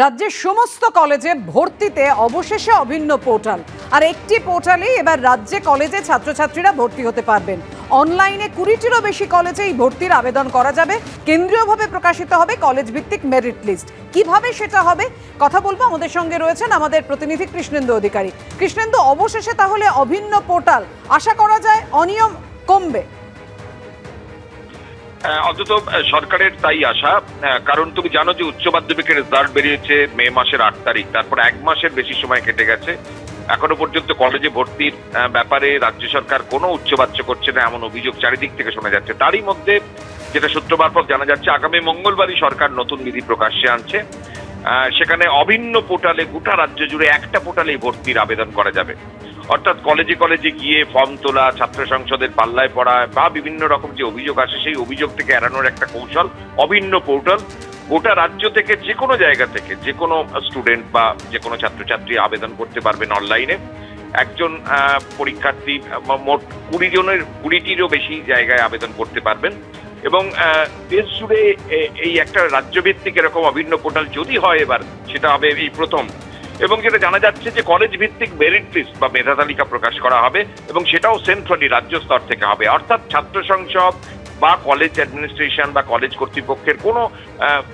রাজ্যের সমস্ত কলেজে ভর্তিতে অবশেষে অভিন্ন পোর্টাল, আর একটি পোর্টালেই এবার রাজ্যে কলেজে ছাত্রছাত্রীরা ভর্তি হতে পারবেন। অনলাইনে 20টিরও বেশি কলেজে এই ভর্তির আবেদন করা যাবে। কেন্দ্রীয়ভাবে প্রকাশিত হবে কলেজ ভিত্তিক মেরিট লিস্ট। কিভাবে সেটা হবে কথা বলবো, আমাদের সঙ্গে রয়েছেন আমাদের প্রতিনিধি কৃষ্ণেন্দু অধিকারী। কৃষ্ণেন্দু, অবশেষে তাহলে অভিন্ন পোর্টাল, আশা করা যায় অনিয়ম কমবে? অন্তত সরকারের তাই আশা, কারণ তুমি জানো যে উচ্চ মাধ্যমিকের রেজাল্ট বেরিয়েছে মে মাসের 8 তারিখ, তারপর 1 মাসের বেশি সময় কেটে গেছে। এখনো পর্যন্ত কলেজে ভর্তির ব্যাপারে রাজ্য সরকার কোনো উচ্চবাচ্য করছে না, এমন অভিযোগ চারিদিক থেকে শোনা যাচ্ছে। তারই মধ্যে যেটা সূত্র মারফত জানা যাচ্ছে, আগামী মঙ্গলবারই সরকার নতুন বিধি প্রকাশ্যে আনছে। সেখানে অভিন্ন পোর্টালে গোটা রাজ্য জুড়ে একটা পোর্টালেই ভর্তির আবেদন করা যাবে। অর্থাৎ কলেজে কলেজে গিয়ে ফর্ম তোলা, ছাত্র সংসদের পাল্লায় পড়া বা বিভিন্ন রকম যে অভিযোগ আসে সেই অভিযোগ থেকে এড়ানোর একটা কৌশল অভিন্ন পোর্টাল। গোটা রাজ্য থেকে যে কোনো জায়গা থেকে যে কোনো স্টুডেন্ট বা যে কোনো ছাত্রছাত্রী আবেদন করতে পারবেন অনলাইনে। একজন পরীক্ষার্থী মোট 20টিরও বেশি জায়গায় আবেদন করতে পারবেন। এবং দেশ জুড়ে এই একটা রাজ্যভিত্তিক এরকম অভিন্ন পোর্টাল যদি হয় এবার, সেটা হবে এই প্রথম। এবং যেটা জানা যাচ্ছে যে কলেজ ভিত্তিক মেরিট লিস্ট বা মেধা তালিকা প্রকাশ করা হবে, এবং সেটাও সেন্ট্রালি রাজ্য স্তর থেকে হবে। অর্থাৎ ছাত্র সংসদ বা কলেজ অ্যাডমিনিস্ট্রেশন বা কলেজ কর্তৃপক্ষের কোনো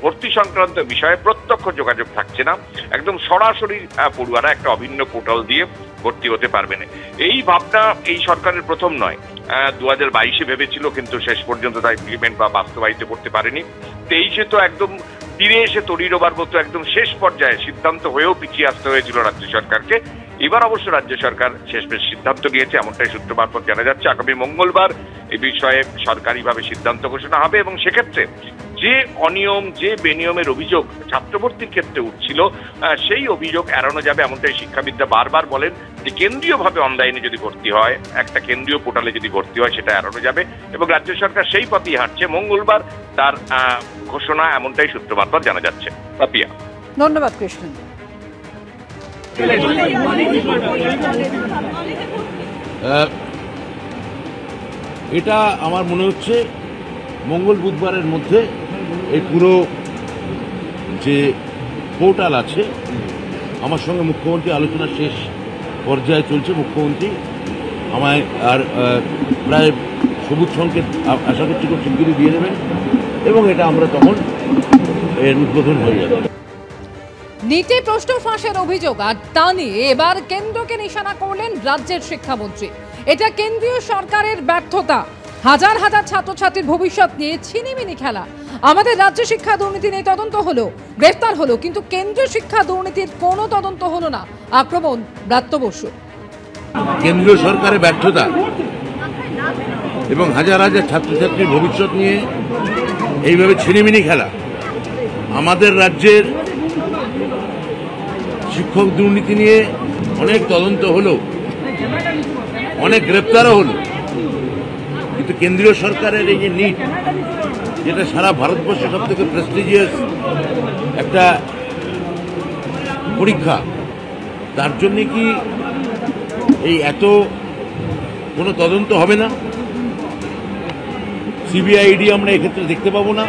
ভর্তি সংক্রান্ত বিষয়ে প্রত্যক্ষ যোগাযোগ থাকছে না। একদম সরাসরি পড়ুয়ারা একটা অভিন্ন পোর্টাল দিয়ে ভর্তি হতে পারবেন। এই ভাবনা এই সরকারের প্রথম নয়, 2022-এ ভেবেছিল, কিন্তু শেষ পর্যন্ত তা ইমপ্লিমেন্ট বা বাস্তবায়িত করতে পারেনি। 23-এ তো একদম তীরে এসে তরিরোবার মতো একদম শেষ পর্যায়ে সিদ্ধান্ত হয়েও পিছিয়ে আসতে হয়েছিল রাজ্য সরকারকে। এবার অবশ্য রাজ্য সরকার শেষমেশ সিদ্ধান্ত নিয়েছে, এমনটাই সূত্র মারফত জানা যাচ্ছে। আগামী মঙ্গলবার এই বিষয়ে সরকারিভাবে সিদ্ধান্ত ঘোষণা হবে, এবং সেক্ষেত্রে যে অনিয়ম যে বেনিয়মের অভিযোগ ছাত্রভর্তির ক্ষেত্রে উঠছিল সেই অভিযোগ এড়ানো যাবে। এমনটাই শিক্ষাবিদরা বারবার বলেন যে কেন্দ্রীয়ভাবে অনলাইনে যদি ভর্তি হয়, একটা কেন্দ্রীয় পোর্টালে যদি ভর্তি হয়, সেটা এড়ানো যাবে। এবং রাজ্য সরকার সেই পথেই হাঁটছে, মঙ্গলবার তার ঘোষণা, এমনটাই সূত্র মারফত জানা যাচ্ছে। পাপিয়া, ধন্যবাদ কৃষ্ণ। এটা আমার মনে হচ্ছে মঙ্গল বুধবারের মধ্যে এই পুরো যে পোর্টাল আছে, আমার সঙ্গে মুখ্যমন্ত্রী আলোচনা শেষ পর্যায়ে চলছে। মুখ্যমন্ত্রী আমায় আর প্রায় সবুজ সংকেত আশা করছি খুব শিগগিরই দিয়ে দেবেন, এবং এটা আমরা তখন এর উদ্বোধন হয়ে যাবে। নিটে প্রশ্ন ফাঁসের অভিযোগ আর তা নিয়ে এবার কেন্দ্রকে নিশানা করলেন রাজ্যের শিক্ষামন্ত্রী। এটা কেন্দ্রীয় সরকারের ব্যর্থতা। হাজার হাজার ছাত্রছাত্রীর ভবিষ্যৎ নিয়ে ছিনিমিনি খেলা। আমাদের রাজ্য শিক্ষা দুর্নীতি নিয়ে তদন্ত হলো, গ্রেফতার হলো, কিন্তু কেন্দ্রীয় শিক্ষা দুর্নীতির কোনো তদন্ত হলো না। আক্রমণ ব্রাত্য বসু। কেন্দ্রীয় সরকারের ব্যর্থতা এবং হাজার হাজার ছাত্রছাত্রীর ভবিষ্যৎ নিয়ে এইভাবে ছিনিমিনি খেলা। আমাদের রাজ্যের শিক্ষক দুর্নীতি নিয়ে অনেক তদন্ত হলো, অনেক গ্রেপ্তারও হলো, কিন্তু কেন্দ্রীয় সরকারের এই যে নিট, যেটা সারা ভারতবর্ষে সব থেকে প্রেস্টিজিয়াস একটা পরীক্ষা, তার জন্যে কি এই এত কোনো তদন্ত হবে না? সিবিআইডি আমরা এক্ষেত্রে দেখতে পাবো না।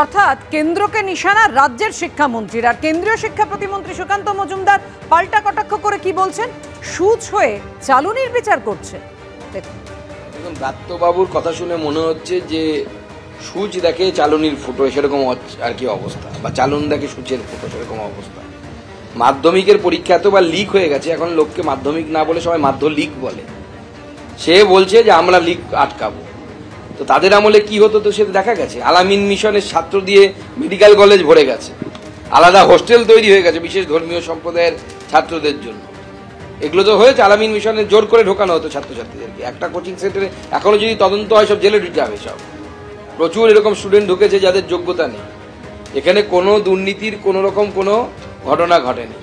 অর্থাৎ কেন্দ্রকে নিশানা রাজ্যের শিক্ষামন্ত্রীর, আর কেন্দ্রীয় শিক্ষা প্রতিমন্ত্রী সুকান্ত মজুমদার পাল্টা কটাক্ষ করে কি বলছেন? সুচ হয়ে চালুনির বিচার করছে। দেখুন, ব্রাত্যবাবুর কথা শুনে মনে হচ্ছে যে সূচ দেখে চালুনির ফুটো, সেরকম আর কি অবস্থা, বা চালুন দেখে সূচের ফুটো, সেরকম অবস্থা। মাধ্যমিকের পরীক্ষা এতবার লিক হয়ে গেছে, এখন লোককে মাধ্যমিক না বলে সবাই লিক বলে। সে বলছে যে আমরা লিক আটকাবো। তো তাদের আমলে কি হতো তো সেটা দেখা গেছে। আলামিন মিশনের ছাত্র দিয়ে মেডিকেল কলেজ ভরে গেছে, আলাদা হোস্টেল তৈরি হয়ে গেছে বিশেষ ধর্মীয় সম্প্রদায়ের ছাত্রদের জন্য। এগুলো তো হয়েছে, আলামিন মিশনে জোর করে ঢোকানো হতো ছাত্রছাত্রীদেরকে। একটা কোচিং সেন্টারে এখনো যদি তদন্ত হয়, সব জেলে দিতে হবে। সব প্রচুর এরকম স্টুডেন্ট ঢুকেছে যাদের যোগ্যতা নেই। এখানে কোনো দুর্নীতির কোনো রকম কোনো ঘটনা ঘটেনি।